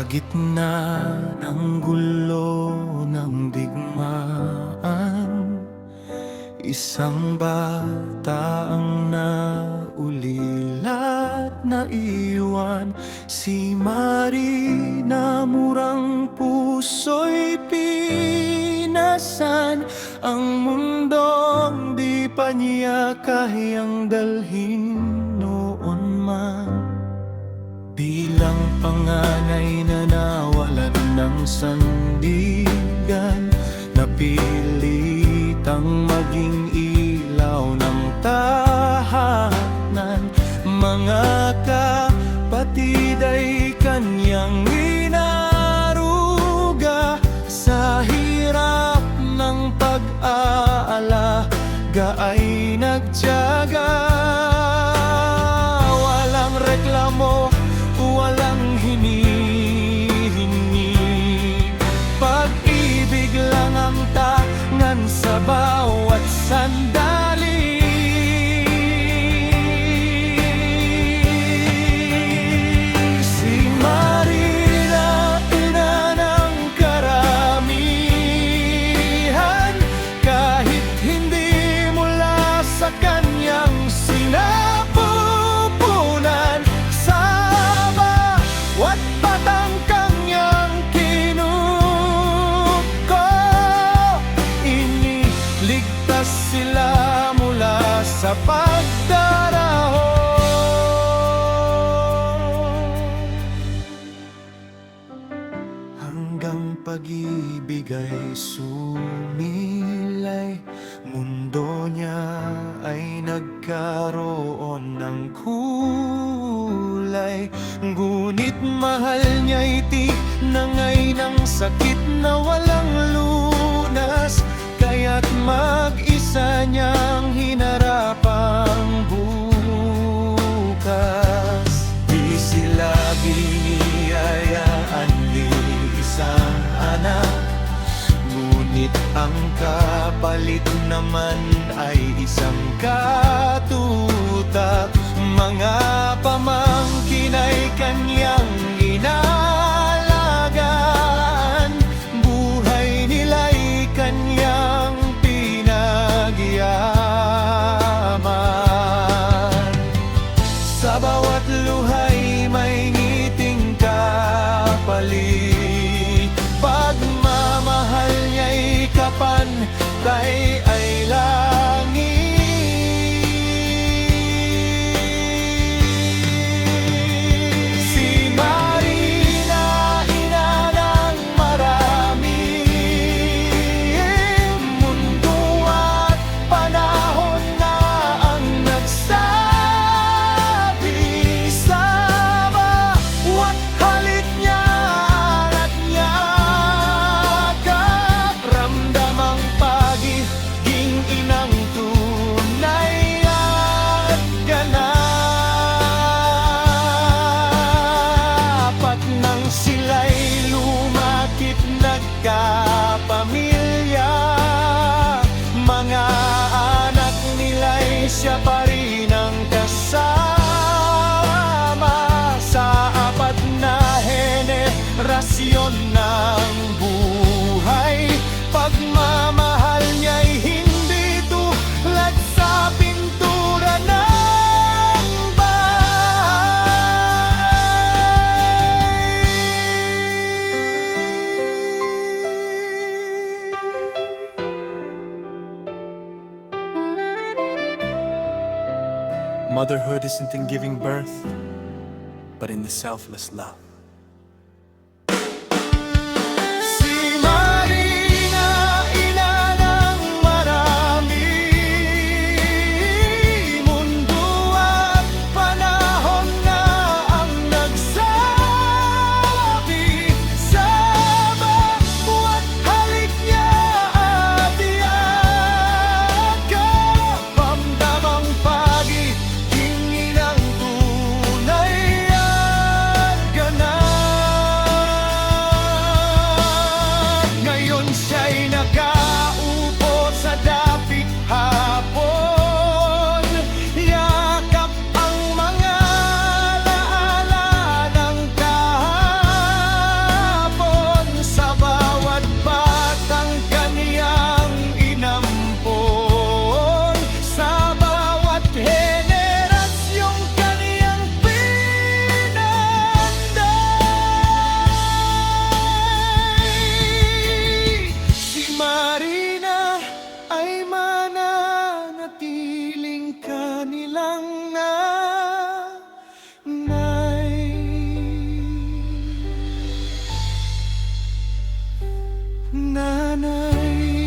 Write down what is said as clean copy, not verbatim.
gitna ng gulo ng digmaan, isang bata ang naulilat na iwan. Si Mari na murang puso'y pinasan, ang mundong di pa niya kayang dalhin noon man. Bilang panganay na nawalan ng sandigan, napilitang maging ilaw ng tahanan. Mga kapatid ay kanyang inaruga, sa hirap ng pag-aalaga ay nagtiyaga. Walang reklamo, walang hinihingi, pag-ibig lang ang tangan sa bawat sandali. Si Marina, ina ng karamihan, kahit hindi mula sa kanyang sinapupunan, at patangkang niyang kinuko, iniligtas sila mula sa pagdaraho. Hanggang pag-ibig ay sumilay, mundo niya ay nagkaroon ng kulay. Ngunit mahal niya'y tinangay ng sakit na walang lunas, kaya't mag-isa niyang hinarap ang bukas. Di sila biniyayaan ni isang anak, ngunit ang kapalit naman ay isang katutak. Mga pamangkin ay kanyang inalagaan, buhay nila'y kanyang pinagyaman. Sa bawat luhay may ngiting kapalit, pagmamahal niya'y kapantay ay langit. Si Marina, ina ng marami, mundo at panahon na ang nagsabi. Sa bawat halik niya at yakap, ramdam ang pagiging inang tunay at ganap. At nang sila'y lumakit nagkapamilya, mga anak nila'y siya pa rin ang kasama. Sa apat na henerasyon ng buhay, pagmamahal niya'y hindi tulad sa pintura ng bahay. Motherhood isn't in giving birth, but in the selfless love. Si Marina, ina ng marami, mundo at panahon na ang nagsabi. Sa bawat halik niya at yakap, ramdam ang pagiging inang tunay at ganap. Nanay,